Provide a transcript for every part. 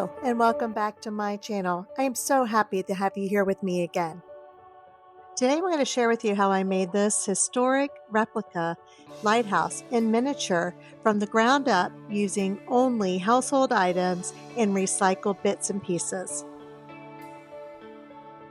Hello and welcome back to my channel. I am so happy to have you here with me again. Today we're going to share with you how I made this historic replica lighthouse in miniature from the ground up using only household items and recycled bits and pieces.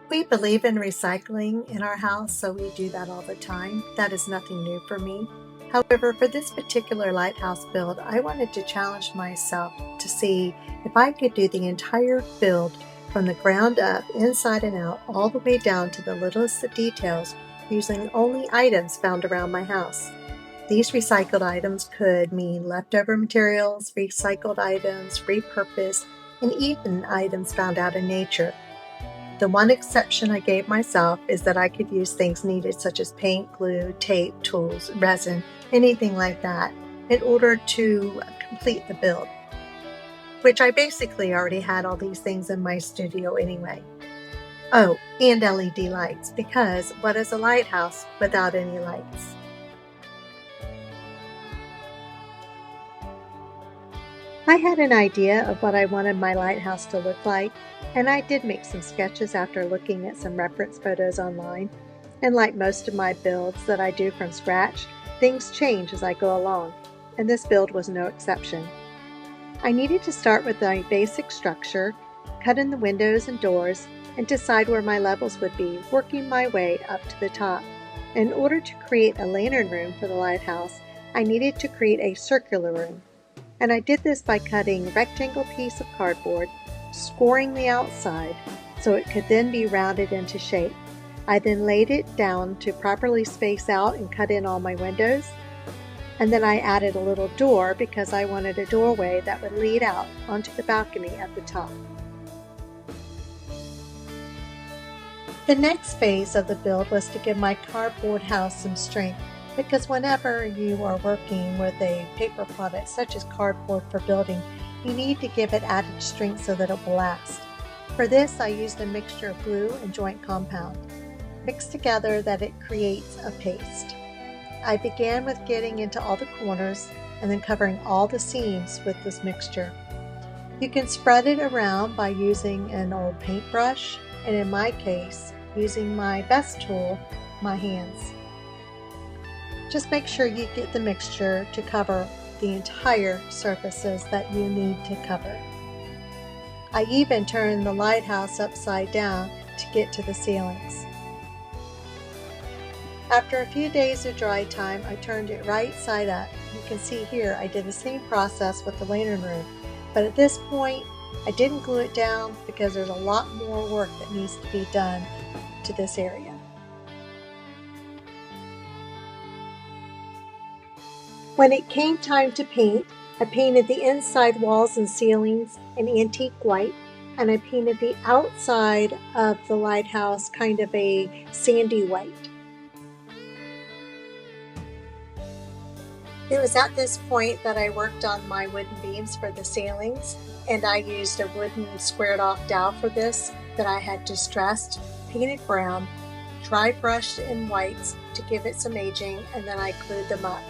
We believe in recycling in our house, so we do that all the time. That is nothing new for me. However, for this particular lighthouse build, I wanted to challenge myself to see if I could do the entire build from the ground up, inside and out, all the way down to the littlest of details, using only items found around my house. These recycled items could mean leftover materials, recycled items, repurposed, and even items found out in nature. The one exception I gave myself is that I could use things needed such as paint, glue, tape, tools, resin, anything like that in order to complete the build, which I basically already had all these things in my studio anyway. Oh, and LED lights, because what is a lighthouse without any lights? I had an idea of what I wanted my lighthouse to look like, and I did make some sketches after looking at some reference photos online. And like most of my builds that I do from scratch, things change as I go along, and this build was no exception. I needed to start with a basic structure, cut in the windows and doors, and decide where my levels would be, working my way up to the top. In order to create a lantern room for the lighthouse, I needed to create a circular room. And I did this by cutting a rectangle piece of cardboard, scoring the outside so it could then be rounded into shape. I then laid it down to properly space out and cut in all my windows. And then I added a little door because I wanted a doorway that would lead out onto the balcony at the top. The next phase of the build was to give my cardboard house some strength, because whenever you are working with a paper product such as cardboard for building, you need to give it added strength so that it will last. For this, I used a mixture of glue and joint compound, mixed together that it creates a paste. I began with getting into all the corners and then covering all the seams with this mixture. You can spread it around by using an old paintbrush, and in my case, using my best tool, my hands. Just make sure you get the mixture to cover the entire surfaces that you need to cover. I even turned the lighthouse upside down to get to the ceilings. After a few days of dry time, I turned it right side up. You can see here I did the same process with the lantern room, but at this point I didn't glue it down because there's a lot more work that needs to be done to this area. When it came time to paint, I painted the inside walls and ceilings in antique white, and I painted the outside of the lighthouse kind of a sandy white. It was at this point that I worked on my wooden beams for the ceilings, and I used a wooden squared off dowel for this that I had distressed, painted brown, dry brushed in whites to give it some aging, and then I glued them up.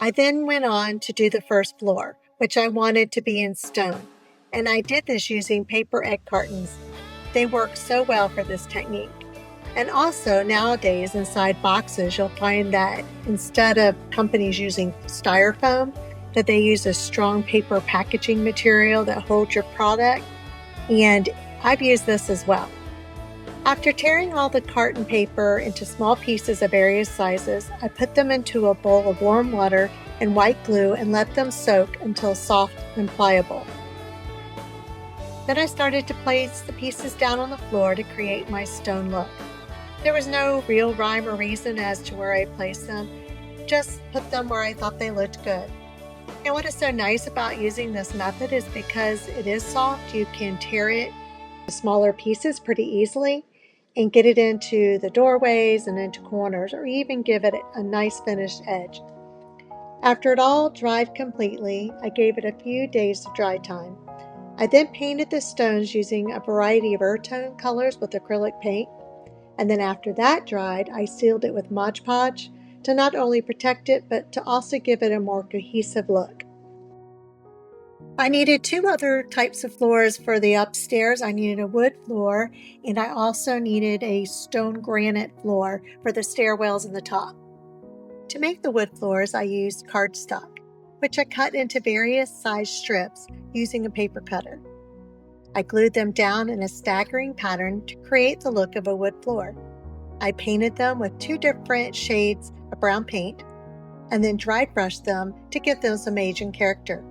I then went on to do the first floor, which I wanted to be in stone, and I did this using paper egg cartons. They work so well for this technique. And also nowadays inside boxes, you'll find that instead of companies using styrofoam, that they use a strong paper packaging material that holds your product, and I've used this as well. After tearing all the carton paper into small pieces of various sizes, I put them into a bowl of warm water and white glue and let them soak until soft and pliable. Then I started to place the pieces down on the floor to create my stone look. There was no real rhyme or reason as to where I placed them, just put them where I thought they looked good. And what is so nice about using this method is because it is soft, you can tear it into smaller pieces pretty easily and get it into the doorways and into corners, or even give it a nice finished edge. After it all dried completely, I gave it a few days of dry time. I then painted the stones using a variety of earth tone colors with acrylic paint, and then after that dried, I sealed it with Mod Podge to not only protect it, but to also give it a more cohesive look. I needed 2 other types of floors for the upstairs. I needed a wood floor, and I also needed a stone granite floor for the stairwells in the top. To make the wood floors, I used cardstock, which I cut into various size strips using a paper cutter. I glued them down in a staggering pattern to create the look of a wood floor. I painted them with 2 different shades of brown paint and then dry brushed them to give them some age and character.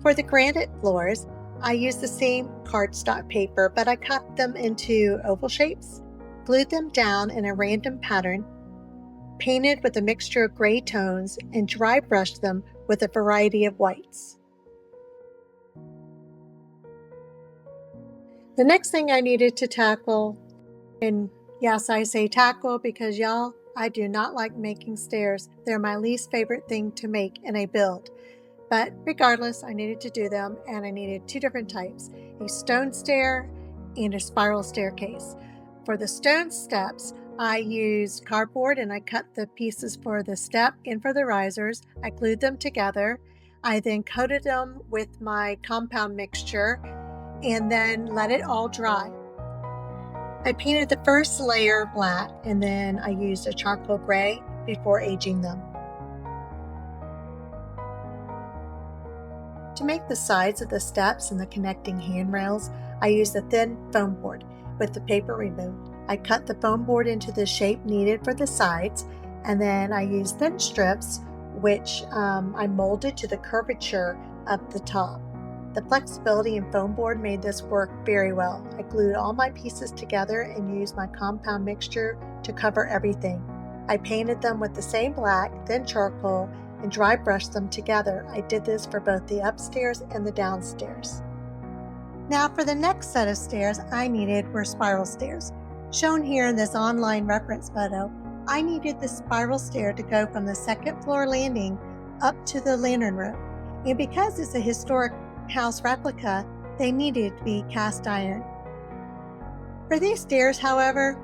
For the granite floors, I used the same cardstock paper, but I cut them into oval shapes, glued them down in a random pattern, painted with a mixture of gray tones, and dry brushed them with a variety of whites. The next thing I needed to tackle, and yes, I say tackle because y'all, I do not like making stairs. They're my least favorite thing to make in a build. But regardless, I needed to do them, and I needed 2 different types, a stone stair and a spiral staircase. For the stone steps, I used cardboard and I cut the pieces for the step and for the risers. I glued them together. I then coated them with my compound mixture and then let it all dry. I painted the first layer black and then I used a charcoal gray before aging them. To make the sides of the steps and the connecting handrails, I used a thin foam board with the paper removed. I cut the foam board into the shape needed for the sides, and then I used thin strips, which I molded to the curvature of the top. The flexibility in foam board made this work very well. I glued all my pieces together and used my compound mixture to cover everything. I painted them with the same black, then charcoal, and dry brushed them together. I did this for both the upstairs and the downstairs. Now for the next set of stairs I needed were spiral stairs. Shown here in this online reference photo, I needed the spiral stair to go from the second floor landing up to the lantern room. And because it's a historic house replica, they needed to be cast iron. For these stairs, however,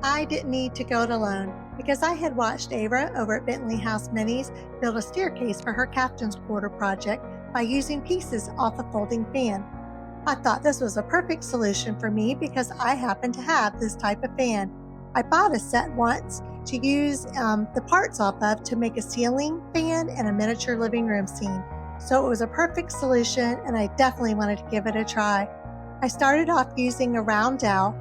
I didn't need to go it alone because I had watched Ava over at Bentley House Minis build a staircase for her captain's quarter project by using pieces off a folding fan. I thought this was a perfect solution for me because I happen to have this type of fan. I bought a set once to use the parts off of to make a ceiling fan and a miniature living room scene. So it was a perfect solution and I definitely wanted to give it a try. I started off using a round dowel,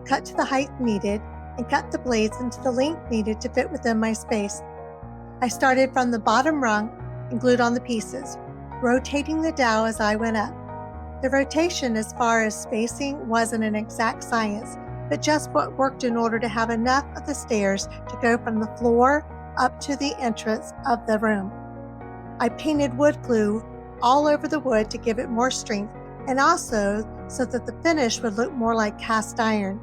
cut to the height needed, and cut the blades into the length needed to fit within my space. I started from the bottom rung and glued on the pieces, rotating the dowel as I went up. The rotation as far as spacing wasn't an exact science, but just what worked in order to have enough of the stairs to go from the floor up to the entrance of the room. I painted wood glue all over the wood to give it more strength and also so that the finish would look more like cast iron.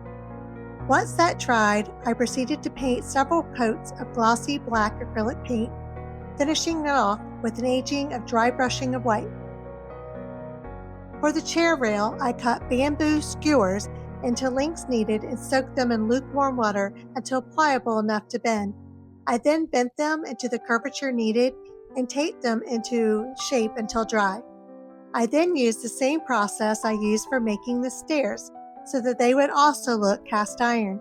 Once that dried, I proceeded to paint several coats of glossy black acrylic paint, finishing it off with an aging of dry brushing of white. For the chair rail, I cut bamboo skewers into lengths needed and soaked them in lukewarm water until pliable enough to bend. I then bent them into the curvature needed and taped them into shape until dry. I then used the same process I used for making the stairs, so that they would also look cast iron.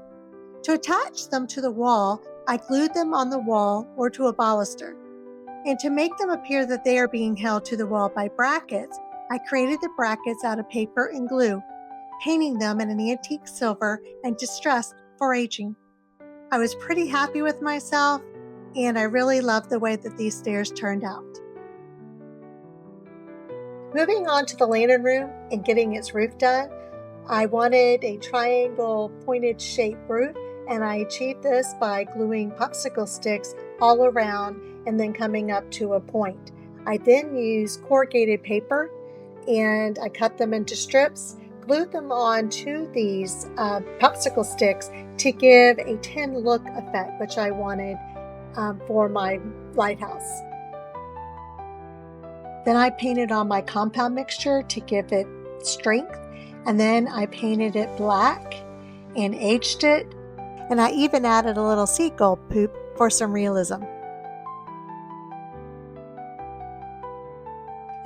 To attach them to the wall, I glued them on the wall or to a baluster. And to make them appear that they are being held to the wall by brackets, I created the brackets out of paper and glue, painting them in an antique silver and distressed for aging. I was pretty happy with myself, and I really loved the way that these stairs turned out. Moving on to the lantern room and getting its roof done, I wanted a triangle pointed shape roof, and I achieved this by gluing popsicle sticks all around and then coming up to a point. I then used corrugated paper and I cut them into strips, glued them onto these popsicle sticks to give a tin look effect, which I wanted for my lighthouse. Then I painted on my compound mixture to give it strength. And then I painted it black and aged it. And I even added a little seagull poop for some realism.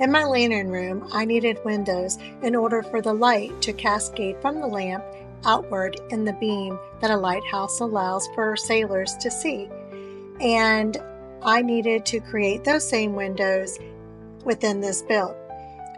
In my lantern room, I needed windows in order for the light to cascade from the lamp outward in the beam that a lighthouse allows for sailors to see. And I needed to create those same windows within this build.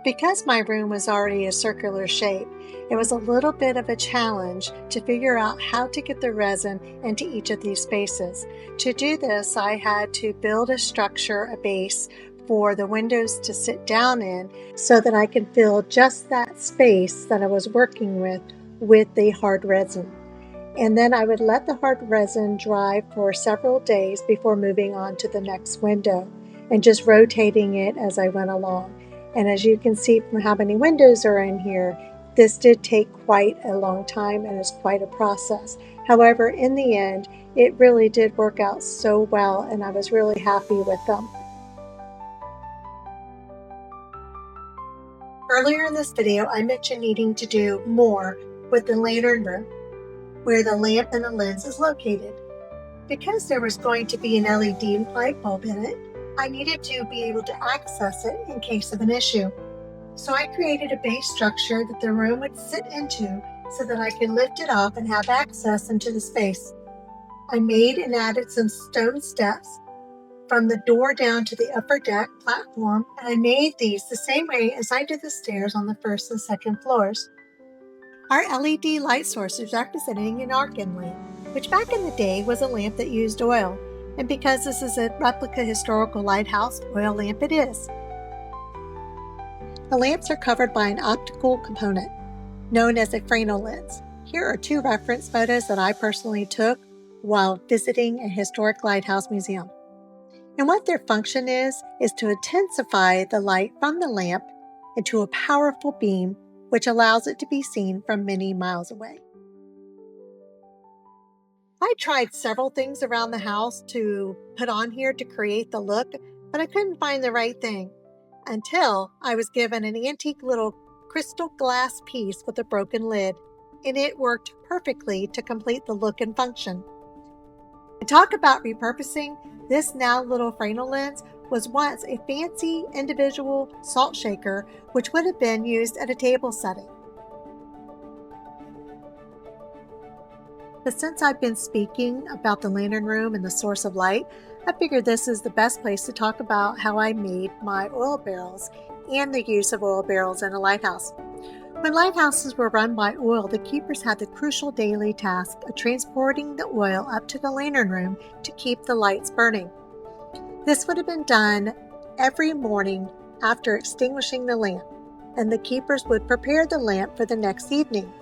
Because my room was already a circular shape, it was a little bit of a challenge to figure out how to get the resin into each of these spaces. To do this, I had to build a structure, a base, for the windows to sit down in so that I could fill just that space that I was working with the hard resin. And then I would let the hard resin dry for several days before moving on to the next window and just rotating it as I went along. And as you can see from how many windows are in here, this did take quite a long time and is quite a process. However, in the end, it really did work out so well and I was really happy with them. Earlier in this video, I mentioned needing to do more with the lantern room, where the lamp and the lens is located. Because there was going to be an LED light bulb in it, I needed to be able to access it in case of an issue. So I created a base structure that the room would sit into so that I could lift it up and have access into the space. I made and added some stone steps from the door down to the upper deck platform, and I made these the same way as I did the stairs on the first and second floors. Our LED light source is representing an argon lamp, which back in the day was a lamp that used oil, and because this is a replica historical lighthouse, oil lamp it is. The lamps are covered by an optical component, known as a Fresnel lens. Here are two reference photos that I personally took while visiting a historic lighthouse museum. And what their function is to intensify the light from the lamp into a powerful beam which allows it to be seen from many miles away. I tried several things around the house to put on here to create the look, but I couldn't find the right thing until I was given an antique little crystal glass piece with a broken lid, and it worked perfectly to complete the look and function. And talk about repurposing, this now little Fresnel lens was once a fancy individual salt shaker which would have been used at a table setting. But since I've been speaking about the lantern room and the source of light, I figured this is the best place to talk about how I made my oil barrels and the use of oil barrels in a lighthouse. When lighthouses were run by oil, the keepers had the crucial daily task of transporting the oil up to the lantern room to keep the lights burning. This would have been done every morning after extinguishing the lamp, and the keepers would prepare the lamp for the next evening.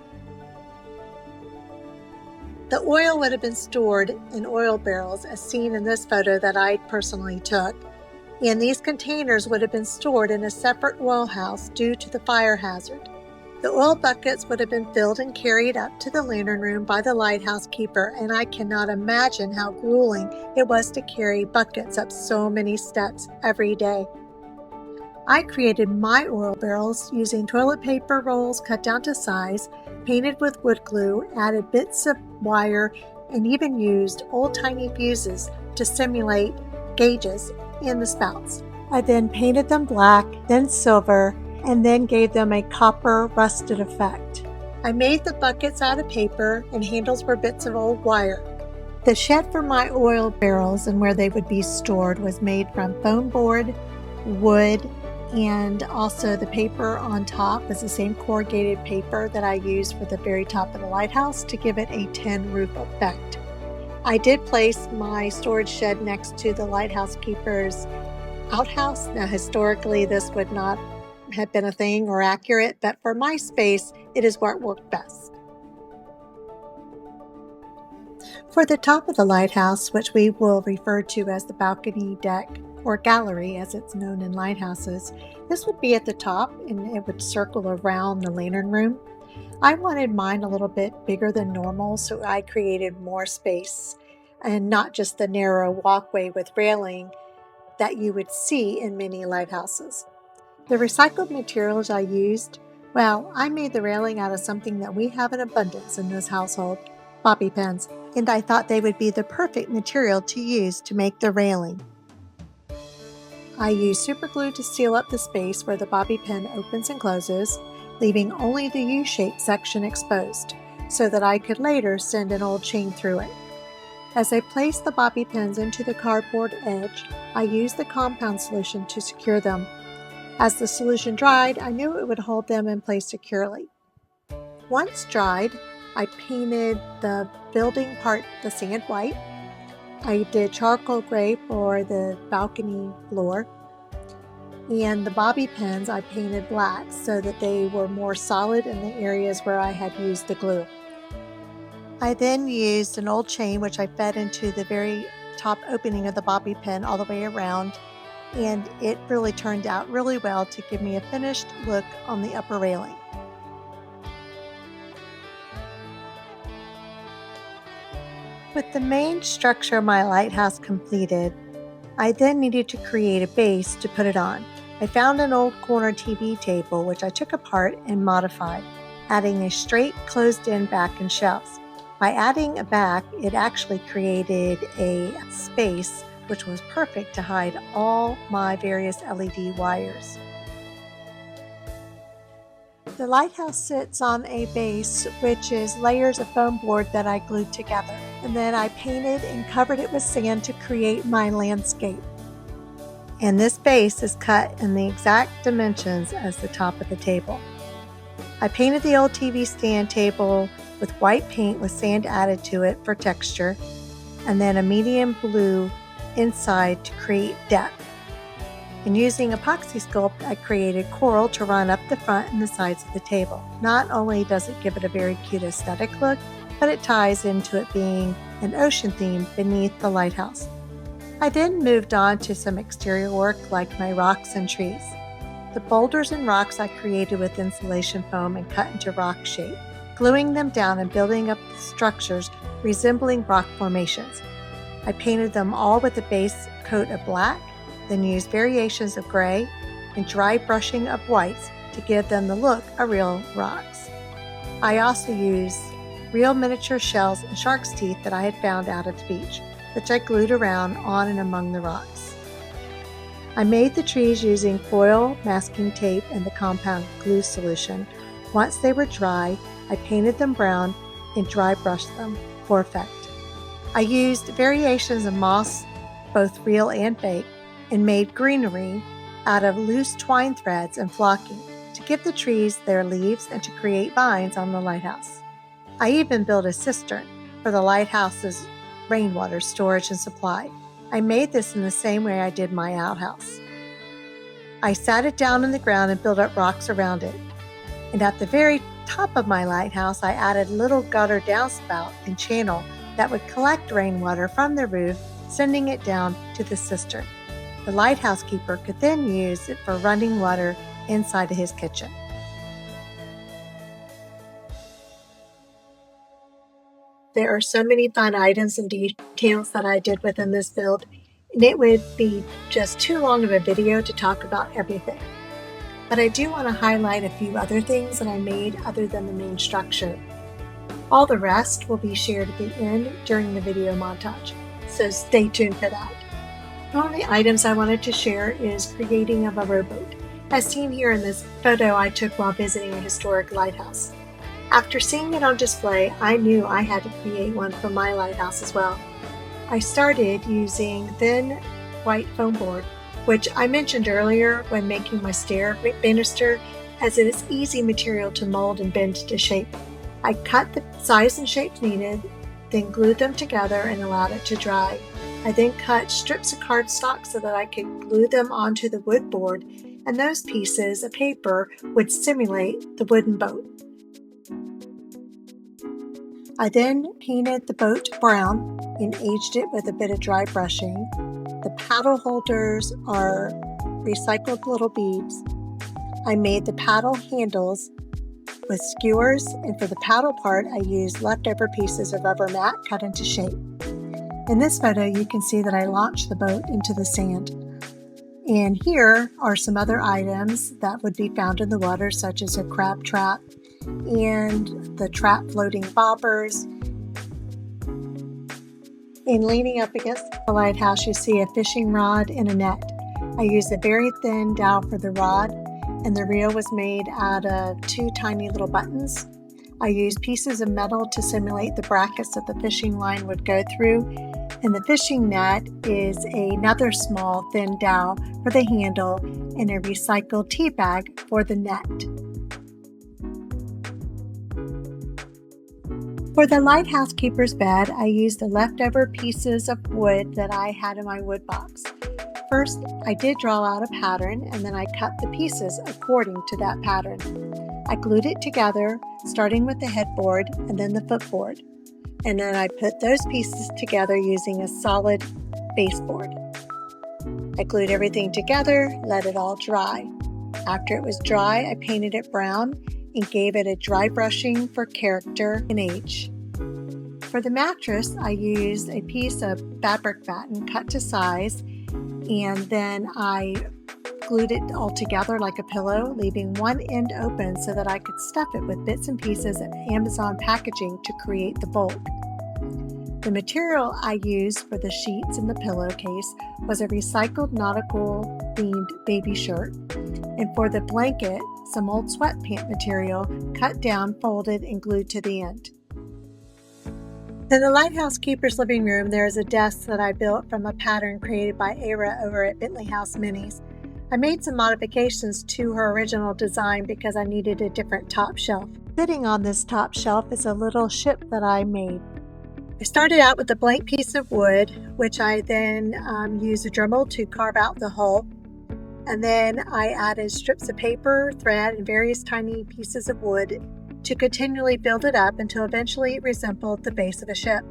The oil would have been stored in oil barrels as seen in this photo that I personally took, and these containers would have been stored in a separate oil house due to the fire hazard. The oil buckets would have been filled and carried up to the lantern room by the lighthouse keeper, and I cannot imagine how grueling it was to carry buckets up so many steps every day. I created my oil barrels using toilet paper rolls cut down to size, painted with wood glue, added bits of wire, and even used old tiny fuses to simulate gauges in the spouts. I then painted them black, then silver, and then gave them a copper rusted effect. I made the buckets out of paper and handles were bits of old wire. The shed for my oil barrels and where they would be stored was made from foam board, wood, and also the paper on top was the same corrugated paper that I used for the very top of the lighthouse to give it a tin roof effect. I did place my storage shed next to the lighthouse keeper's outhouse. Now historically this would not have been a thing or accurate, but for my space, it is where it worked best. For the top of the lighthouse, which we will refer to as the balcony deck or gallery as it's known in lighthouses, this would be at the top and it would circle around the lantern room. I wanted mine a little bit bigger than normal, so I created more space and not just the narrow walkway with railing that you would see in many lighthouses. The recycled materials I used, well, I made the railing out of something that we have in abundance in this household, bobby pins. and I thought they would be the perfect material to use to make the railing. I used super glue to seal up the space where the bobby pin opens and closes, leaving only the U-shaped section exposed, so that I could later send an old chain through it. As I placed the bobby pins into the cardboard edge, I used the compound solution to secure them. As the solution dried, I knew it would hold them in place securely. Once dried, I painted the building part the sand white. I did charcoal gray for the balcony floor, and the bobby pins I painted black so that they were more solid in the areas where I had used the glue. I then used an old chain which I fed into the very top opening of the bobby pin all the way around, and it really turned out really well to give me a finished look on the upper railing. With the main structure of my lighthouse completed, I then needed to create a base to put it on. I found an old corner TV table which I took apart and modified, adding a straight closed-in back and shelves. By adding a back, it actually created a space which was perfect to hide all my various LED wires. The lighthouse sits on a base which is layers of foam board that I glued together, and then I painted and covered it with sand to create my landscape. And this base is cut in the exact dimensions as the top of the table. I painted the old TV stand table with white paint with sand added to it for texture, and then a medium blue inside to create depth. And using epoxy sculpt, I created coral to run up the front and the sides of the table. Not only does it give it a very cute aesthetic look, but it ties into it being an ocean theme beneath the lighthouse. I then moved on to some exterior work like my rocks and trees. The boulders and rocks I created with insulation foam and cut into rock shape, gluing them down and building up the structures resembling rock formations. I painted them all with a base coat of black, then used variations of gray and dry brushing of whites to give them the look of real rocks. I also used real miniature shells and shark's teeth that I had found out at the beach, which I glued around on and among the rocks. I made the trees using foil masking tape and the compound glue solution. Once they were dry, I painted them brown and dry brushed them for effect. I used variations of moss, both real and fake, and made greenery out of loose twine threads and flocking to give the trees their leaves and to create vines on the lighthouse. I even built a cistern for the lighthouse's rainwater storage and supply. I made this in the same way I did my outhouse. I sat it down in the ground and built up rocks around it. And at the very top of my lighthouse, I added a little gutter downspout and channel that would collect rainwater from the roof, sending it down to the cistern. The lighthouse keeper could then use it for running water inside of his kitchen. There are so many fun items and details that I did within this build, and it would be just too long of a video to talk about everything. But I do want to highlight a few other things that I made other than the main structure. All the rest will be shared at the end during the video montage, so stay tuned for that. One of the items I wanted to share is creating of a rowboat, as seen here in this photo I took while visiting a historic lighthouse. After seeing it on display, I knew I had to create one for my lighthouse as well. I started using thin white foam board, which I mentioned earlier when making my stair banister, as it is easy material to mold and bend to shape. I cut the size and shapes needed, then glued them together and allowed it to dry. I then cut strips of cardstock so that I could glue them onto the wood board, and those pieces of paper would simulate the wooden boat. I then painted the boat brown and aged it with a bit of dry brushing. The paddle holders are recycled little beads. I made the paddle handles with skewers, and for the paddle part I used leftover pieces of rubber mat cut into shape. In this photo you can see that I launched the boat into the sand. And here are some other items that would be found in the water, such as a crab trap and the trap floating bobbers. And leaning up against the lighthouse, you see a fishing rod and a net. I used a very thin dowel for the rod, and the reel was made out of 2 tiny little buttons. I used pieces of metal to simulate the brackets that the fishing line would go through, and the fishing net is another small thin dowel for the handle and a recycled tea bag for the net. For the lighthouse keeper's bed, I used the leftover pieces of wood that I had in my wood box. First, I did draw out a pattern, and then I cut the pieces according to that pattern. I glued it together, starting with the headboard and then the footboard. And then I put those pieces together using a solid baseboard. I glued everything together, let it all dry. After it was dry, I painted it brown and gave it a dry brushing for character and age. For the mattress, I used a piece of fabric batten cut to size, and then I glued it all together like a pillow, leaving one end open so that I could stuff it with bits and pieces of Amazon packaging to create the bulk. The material I used for the sheets and the pillowcase was a recycled nautical themed baby shirt, and for the blanket, some old sweatpant material cut down, folded, and glued to the end. In the lighthouse keeper's living room, there is a desk that I built from a pattern created by Ara over at Bentley House Minis. I made some modifications to her original design because I needed a different top shelf. Sitting on this top shelf is a little ship that I made. I started out with a blank piece of wood, which I then used a Dremel to carve out the hull. And then I added strips of paper, thread, and various tiny pieces of wood to continually build it up until eventually it resembled the base of a ship.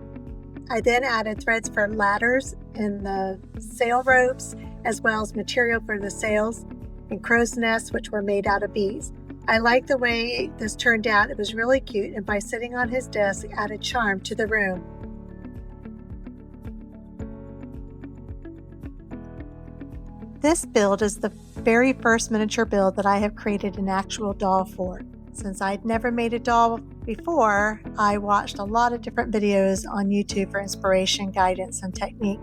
I then added threads for ladders and the sail ropes, as well as material for the sails and crow's nests, which were made out of bees. I like the way this turned out. It was really cute, and by sitting on his desk, it added charm to the room. This build is the very first miniature build that I have created an actual doll for. Since I'd never made a doll before, I watched a lot of different videos on YouTube for inspiration, guidance, and technique.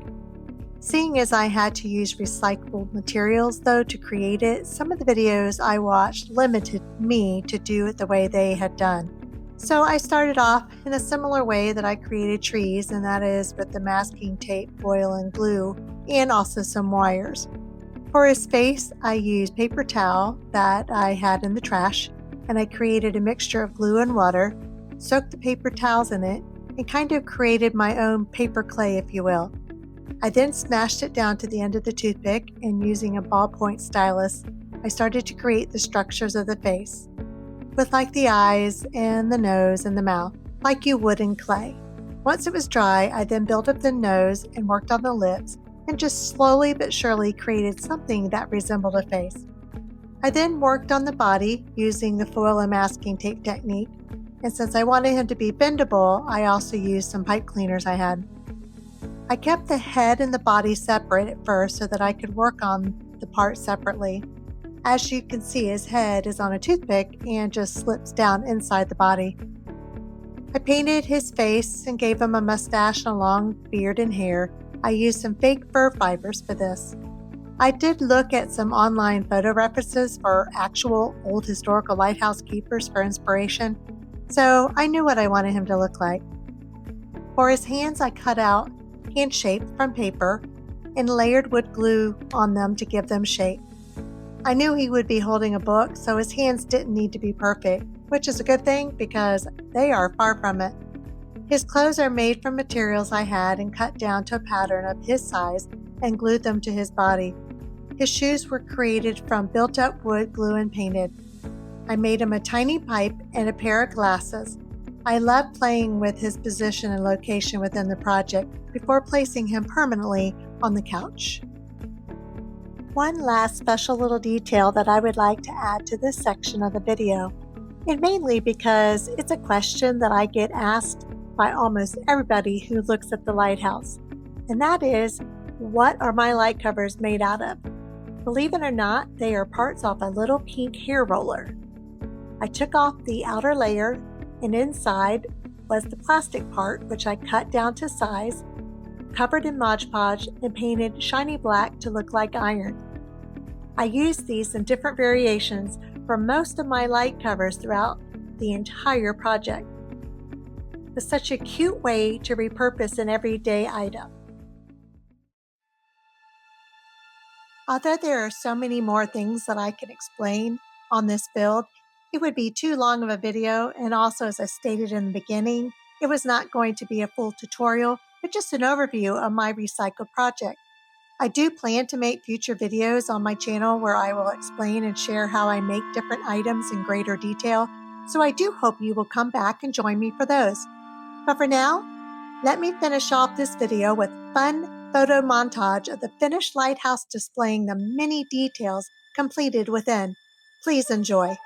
Seeing as I had to use recycled materials though to create it, some of the videos I watched limited me to do it the way they had done. So I started off in a similar way that I created trees, and that is with the masking tape, foil, and glue, and also some wires. For his face, I used paper towel that I had in the trash, and I created a mixture of glue and water, soaked the paper towels in it, and kind of created my own paper clay, if you will. I then smashed it down to the end of the toothpick, and using a ballpoint stylus, I started to create the structures of the face, with like the eyes and the nose and the mouth, like you would in clay. Once it was dry, I then built up the nose and worked on the lips, and just slowly but surely created something that resembled a face. I then worked on the body using the foil and masking tape technique, and since I wanted him to be bendable, I also used some pipe cleaners I had. I kept the head and the body separate at first so that I could work on the parts separately. As you can see, his head is on a toothpick and just slips down inside the body. I painted his face and gave him a mustache and a long beard and hair. I used some fake fur fibers for this. I did look at some online photo references for actual old historical lighthouse keepers for inspiration, so I knew what I wanted him to look like. For his hands, I cut out hand-shaped from paper and layered wood glue on them to give them shape. I knew he would be holding a book, so his hands didn't need to be perfect, which is a good thing because they are far from it. His clothes are made from materials I had and cut down to a pattern of his size and glued them to his body. His shoes were created from built-up wood glue and painted. I made him a tiny pipe and a pair of glasses. I loved playing with his position and location within the project before placing him permanently on the couch. One last special little detail that I would like to add to this section of the video, and mainly because it's a question that I get asked by almost everybody who looks at the lighthouse, and that is, what are my light covers made out of? Believe it or not, they are parts off a little pink hair roller. I took off the outer layer, and inside was the plastic part, which I cut down to size, covered in Mod Podge and painted shiny black to look like iron. I used these in different variations for most of my light covers throughout the entire project. It's such a cute way to repurpose an everyday item. Although there are so many more things that I can explain on this build, it would be too long of a video, and also, as I stated in the beginning, it was not going to be a full tutorial, but just an overview of my recycled project. I do plan to make future videos on my channel where I will explain and share how I make different items in greater detail, so I do hope you will come back and join me for those. But for now, let me finish off this video with fun photo montage of the finished lighthouse displaying the many details completed within. Please enjoy.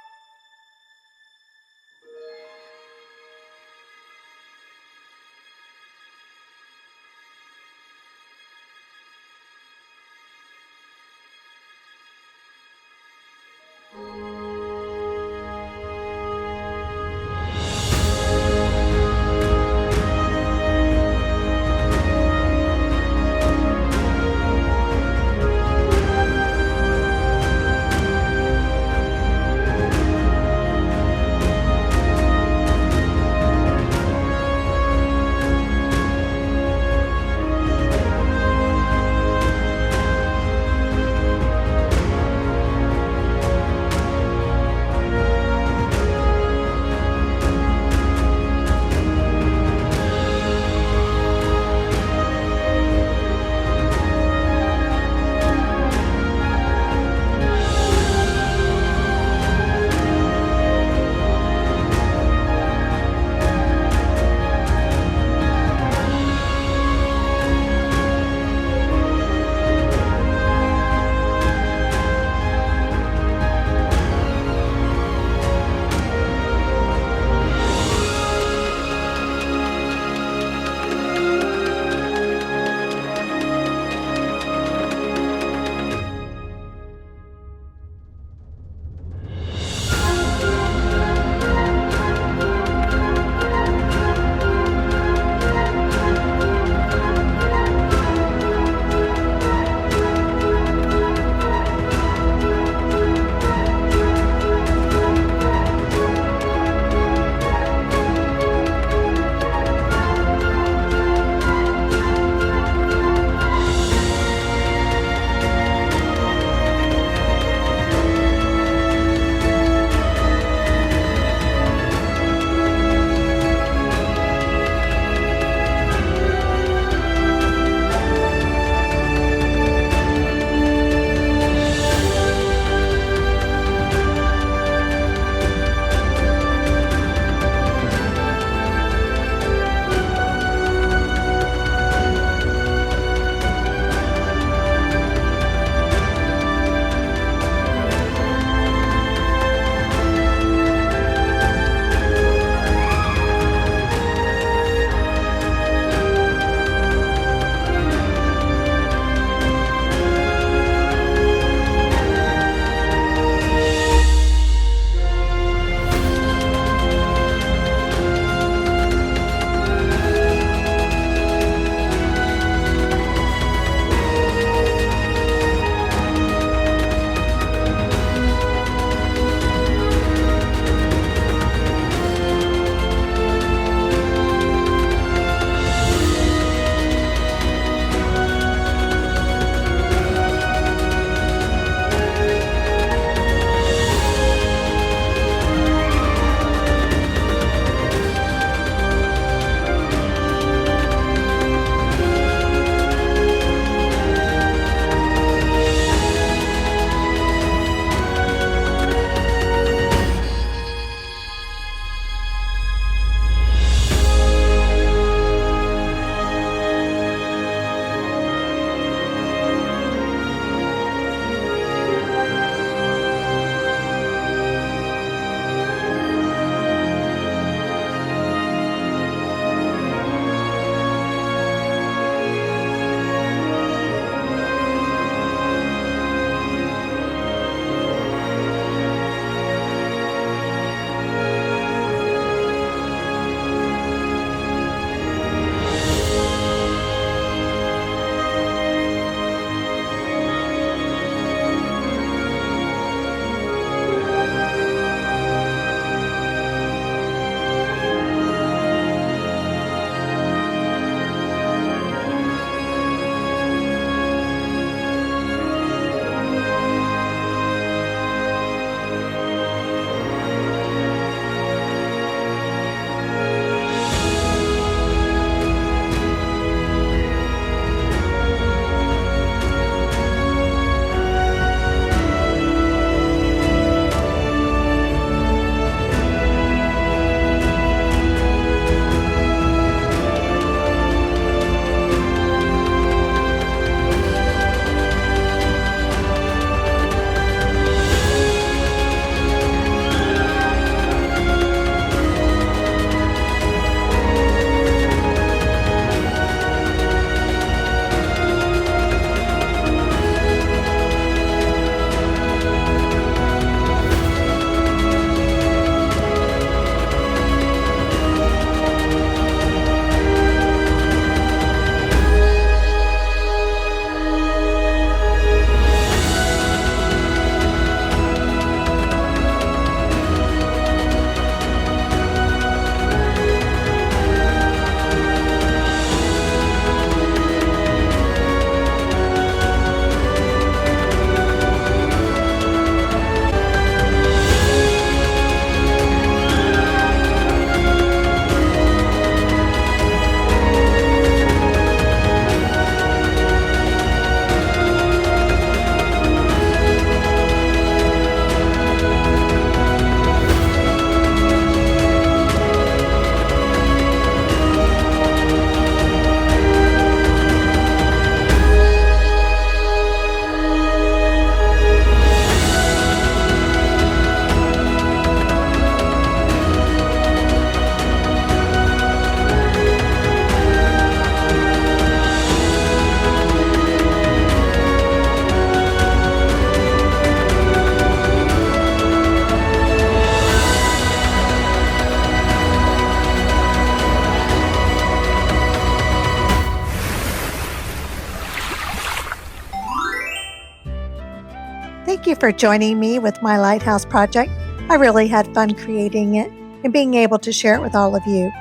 Thank you for joining me with my Lighthouse project. I really had fun creating it and being able to share it with all of you.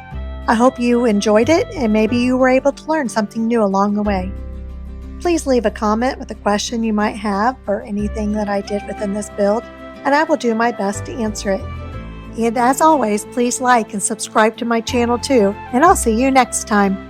I hope you enjoyed it and maybe you were able to learn something new along the way. Please leave a comment with a question you might have for anything that I did within this build, and I will do my best to answer it. And as always, please like and subscribe to my channel too, and I'll see you next time.